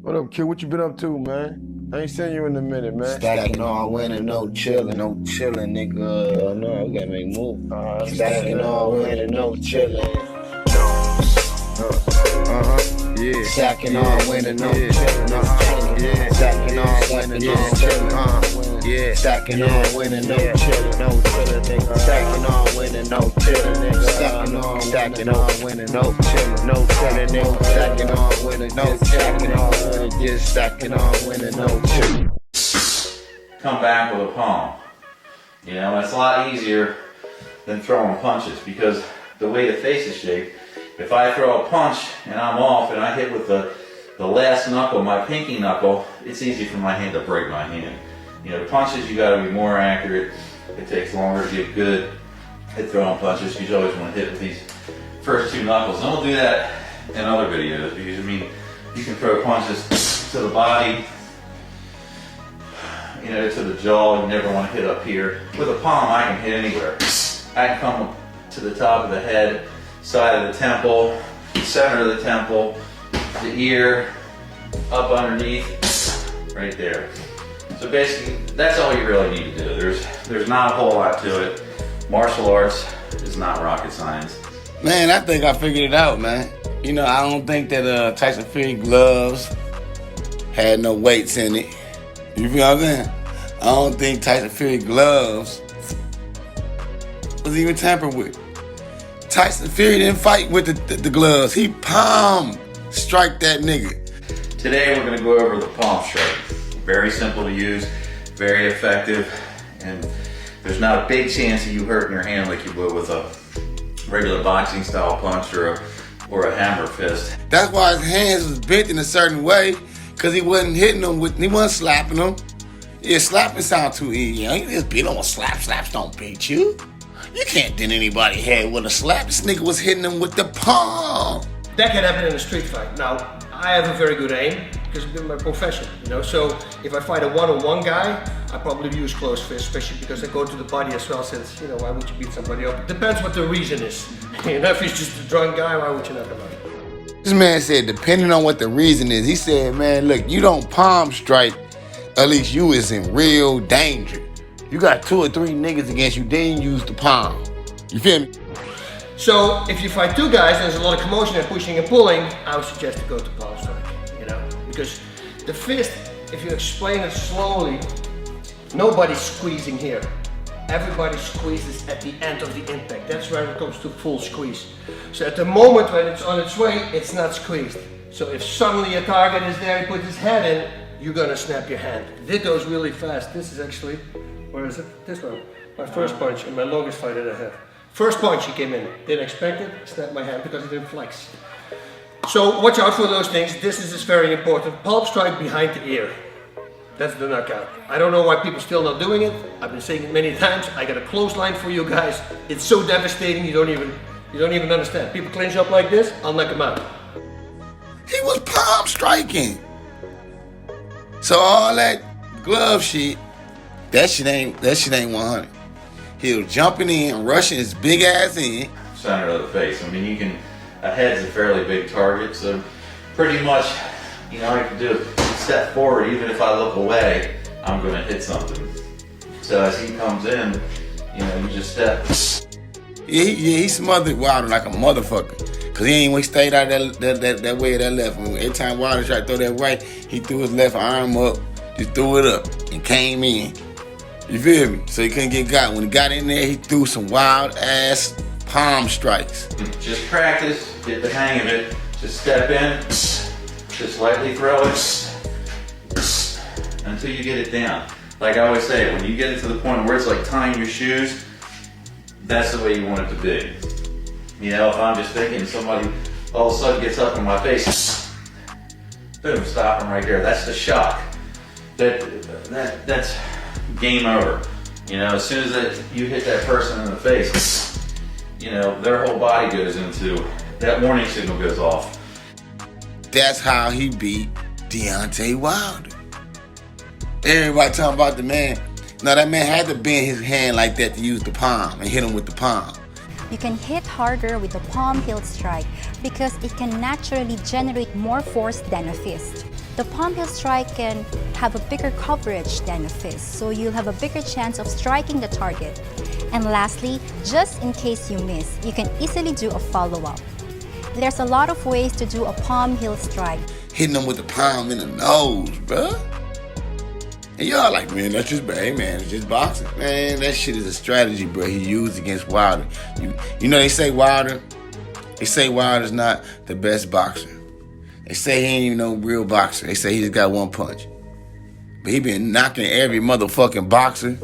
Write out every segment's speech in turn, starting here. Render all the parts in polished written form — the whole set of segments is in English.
What up, kid? What you been up to, man? I ain't seen you in a minute, man. Stacking all winning, no chillin', nigga. No, we gotta make move. Stacking all winning, no chillin'. Yeah. Stacking all winning, no chillin', no chillin'. Yeah. Stacking all winning, no chillin'. Yeah. Stacking all winning, no chillin', no chillin', nigga. Stacking all winning, no chillin', nigga. Stacking all winning, no chillin', no chillin', nigga. Stacking all winning, no chillin', just stacking all winning, no chillin'. Come back with a palm. You know, it's a lot easier than throwing punches because the way the face is shaped, if I throw a punch and I'm off and I hit with the last knuckle, my pinky knuckle, it's easy for my hand to break my hand. You know, the punches, you gotta be more accurate. It takes longer to get good at throwing punches because you always want to hit with these first two knuckles. And we'll do that in other videos because, I mean, you can throw punches to the body, you know, to the jaw. You never want to hit up here. With a palm, I can hit anywhere. I can come to the top of the head, side of the temple, center of the temple, the ear, up underneath, right there. So basically, that's all you really need to do. There's not a whole lot to it. Martial arts is not rocket science. Man, I think I figured it out, man. You know, I don't think that Tyson Furry gloves had no weights in it. You feel what I'm saying? I don't think Tyson Furry gloves was even tampered with. Tyson Furry didn't fight with the gloves. He palm strike that nigga. Today we're going to go over the palm strike. Very simple to use, very effective, and there's not a big chance of you hurting your hand like you would with a regular boxing style punch or a hammer fist. That's why his hands was bent in a certain way, because he wasn't hitting them he wasn't slapping them. Yeah, slapping sound too easy. You know, you just beat them with slaps don't beat you. You can't dent anybody's head with a slap. This nigga was hitting them with the palm. That can happen in a street fight. Now, I have a very good aim because it's been my profession, you know. So if I fight a one-on-one guy, I probably use closed fist, especially because I go to the body as well. Since, you know, why would you beat somebody up? It depends what the reason is. You know, if he's just a drunk guy, why would you knock him out? This man said, depending on what the reason is, he said, man, look, you don't palm strike, at least you is in real danger. You got 2 or 3 niggas against you, then you use the palm. You feel me? So if you fight 2 guys, there's a lot of commotion and pushing and pulling, I would suggest to go to palm strike, you know? Because the fist, if you explain it slowly, nobody's squeezing here. Everybody squeezes at the end of the impact. That's where it comes to full squeeze. So at the moment when it's on its way, it's not squeezed. So if suddenly a target is there, he puts his head in, you're gonna snap your hand. This goes really fast. This is actually, where is it? This one. My first punch and my longest fight that I have. First punch he came in, didn't expect it, snapped my hand because it didn't flex. So watch out for those things. This is very important. Palm strike behind the ear. That's the knockout. I don't know why people still not doing it. I've been saying it many times. I got a clothesline for you guys. It's so devastating you don't even understand. People clinch up like this, I'll knock them out. He was palm striking. So all that glove shit, that shit ain't 100. He was jumping in, rushing his big ass in. Center of the face. I mean, a head's a fairly big target, so pretty much, you know, I can do a step forward. Even if I look away, I'm going to hit something. So as he comes in, you know, you just step. Yeah, he smothered Wilder like a motherfucker. Cause he ain't stayed out that way of that left. Every time Wilder tried to throw that right, he threw his left arm up, just threw it up, and came in. You feel me? So he couldn't get got. When he got in there, he threw some wild ass palm strikes. Just practice, get the hang of it. Just step in, just lightly throw it until you get it down. Like I always say, when you get it to the point where it's like tying your shoes, that's the way you want it to be. You know, if I'm just thinking somebody all of a sudden gets up in my face, boom, stop them right there. That's the shock. That's game over. You know, as soon as you hit that person in the face, you know, their whole body goes into, that warning signal goes off. That's how he beat Deontay Wilder. Everybody talking about the man. Now that man had to bend his hand like that to use the palm and hit him with the palm. You can hit harder with a palm heel strike because it can naturally generate more force than a fist. The palm heel strike can have a bigger coverage than a fist, so you'll have a bigger chance of striking the target. And lastly, just in case you miss, you can easily do a follow-up. There's a lot of ways to do a palm heel strike. Hitting them with the palm in the nose, bruh. And y'all like, man, that's just bad, man. It's just boxing. Man, that shit is a strategy, bro. He used against Wilder. You know they say Wilder's not the best boxer. They say he ain't even no real boxer. They say he just got one punch. But he been knocking every motherfucking boxer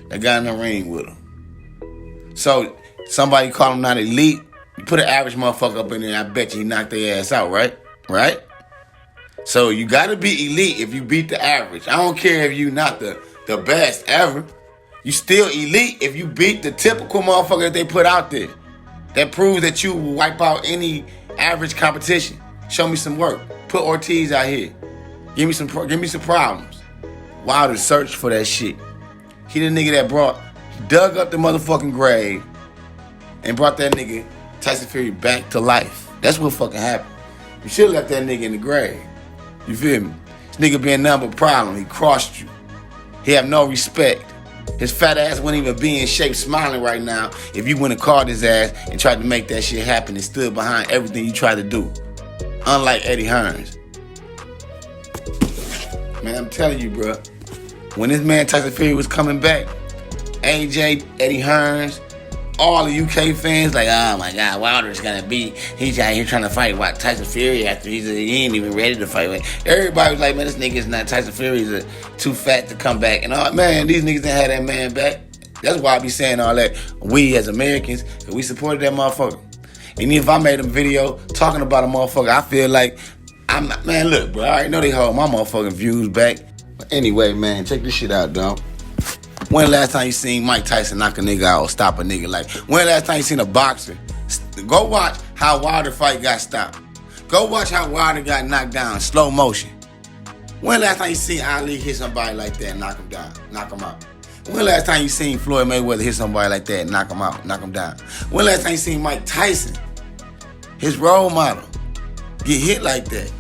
that got in the ring with him. So somebody call him not elite. You put an average motherfucker up in there, I bet you he knocked their ass out, right? Right? So you gotta be elite if you beat the average. I don't care if you not the best ever. You still elite if you beat the typical motherfucker that they put out there. That proves that you will wipe out any average competition. Show me some work. Put Ortiz out here. Give me some problems. Wilder searched for that shit. He the nigga that dug up the motherfucking grave and brought that nigga Tyson Fury back to life. That's what fucking happened. You should have left that nigga in the grave. You feel me? This nigga being nothing but problem. He crossed you. He have no respect. His fat ass wouldn't even be in shape smiling right now if you went and called his ass and tried to make that shit happen and stood behind everything you tried to do. Unlike Eddie Hearns. Man, I'm telling you, bro. When this man Tyson Fury was coming back, AJ, Eddie Hearns, all the UK fans like, oh my God, Wilder's gonna beat. He's out here trying to fight Tyson Fury after he ain't even ready to fight. Everybody was like, man, this nigga's not Tyson Fury. He's too fat to come back. And all, man, these niggas didn't have that man back. That's why I be saying all that. We as Americans, cause we supported that motherfucker. And if I made a video talking about a motherfucker, I feel like I'm not, man, look, bro, I already know they hold my motherfucking views back. But anyway, man, check this shit out, dog. When the last time you seen Mike Tyson knock a nigga out or stop a nigga? Like, when the last time you seen a boxer? Go watch how Wilder fight got stopped. Go watch how Wilder got knocked down, slow motion. When the last time you seen Ali hit somebody like that and knock him down, knock him out? When the last time you seen Floyd Mayweather hit somebody like that and knock him out, knock him down? When the last time you seen Mike Tyson, his role model, get hit like that?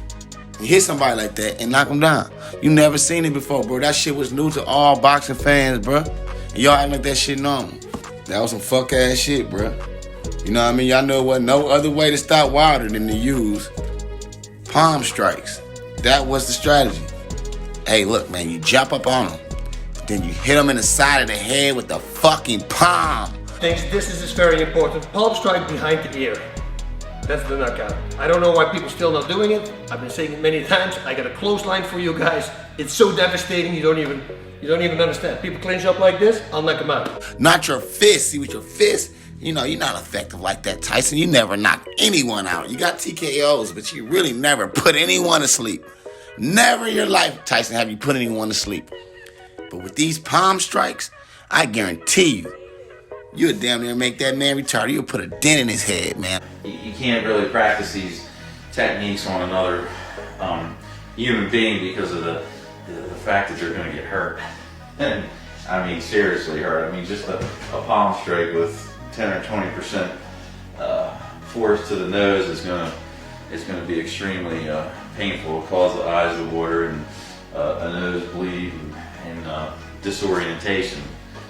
And hit somebody like that and knock him down? You never seen it before, bro. That shit was new to all boxing fans, bro. And y'all act like that shit normal. That was some fuck ass shit, bro. You know what I mean? Y'all know what? No other way to stop Wilder than to use palm strikes. That was the strategy. Hey, look, man, you jump up on him, then you hit him in the side of the head with the fucking palm. This is very important. Palm strike behind the ear. That's the knockout. I don't know why people still not doing it. I've been saying it many times. I got a clothesline for you guys. It's so devastating you don't even understand. People clinch up like this, I'll knock them out. Not your fist. See, with your fist, you know, you're not effective like that, Tyson. You never knock anyone out. You got TKOs, but you really never put anyone to sleep. Never in your life, Tyson, have you put anyone to sleep. But with these palm strikes, I guarantee you, you'll damn near make that man retarded. You'll put a dent in his head, man. You can't really practice these techniques on another human being because of the fact that you're going to get hurt. And I mean, seriously hurt. I mean, just a palm strike with 10 or 20% force to the nose is going to be extremely painful. It'll cause the eyes to water and a nosebleed and disorientation.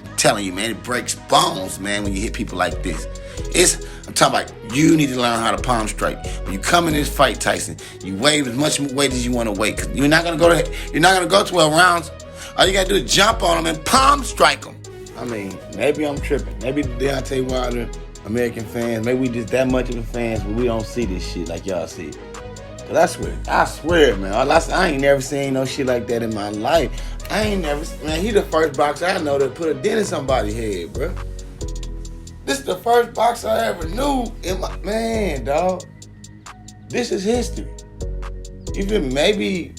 I'm telling you, man, it breaks bones, man, when you hit people like this. I'm talking about you need to learn how to palm strike. When you come in this fight, Tyson, you wave as much weight as you want to wait. Cause you're not gonna go 12 rounds. All you gotta do is jump on them and palm strike them. I mean, maybe I'm tripping. Maybe the Deontay Wilder American fans, maybe we just that much of the fans, but we don't see this shit like y'all see it. Cause I swear, man, I ain't never seen no shit like that in my life. Man, he the first boxer I know that put a dent in somebody's head, bro. This is the first boxer I ever knew in my, man, dog. This is history. You feel me? Maybe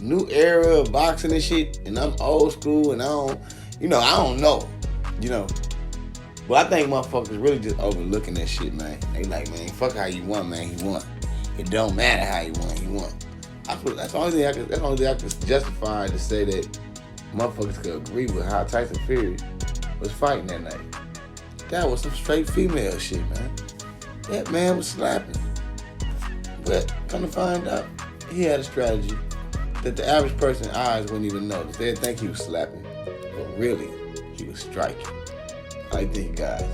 new era of boxing and shit, and I'm old school and I don't know, But I think motherfuckers really just overlooking that shit, man. They like, man, fuck how you won, man, he won. It don't matter how he won, he won. That's the only thing I can justify to say that motherfuckers could agree with how Tyson Fury was fighting that night. That was some straight female shit, man. That man was slapping. But come to find out, he had a strategy. that the average person's eyes wouldn't even notice. They'd think he was slapping, but really, he was striking. I think, guys.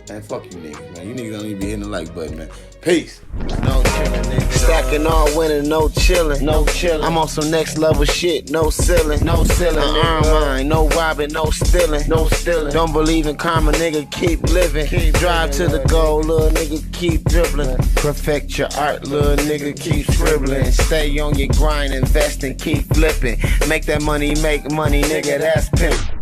Man, fuck you niggas, man. You niggas don't even be hitting the like button, man. Peace. No chillin', nigga. Stacking all winning, no chillin'. No chillin'. I'm on some next level shit, no ceiling. No ceiling. I earn mine, no robbing, no stealing. No stealing. Don't believe in karma, nigga, keep living. Drive to the goal, little nigga, keep dribbling. Perfect your art, little nigga, keep scribbling. Stay on your grind, invest and keep flipping. Make that money, make money, nigga, that's pimp.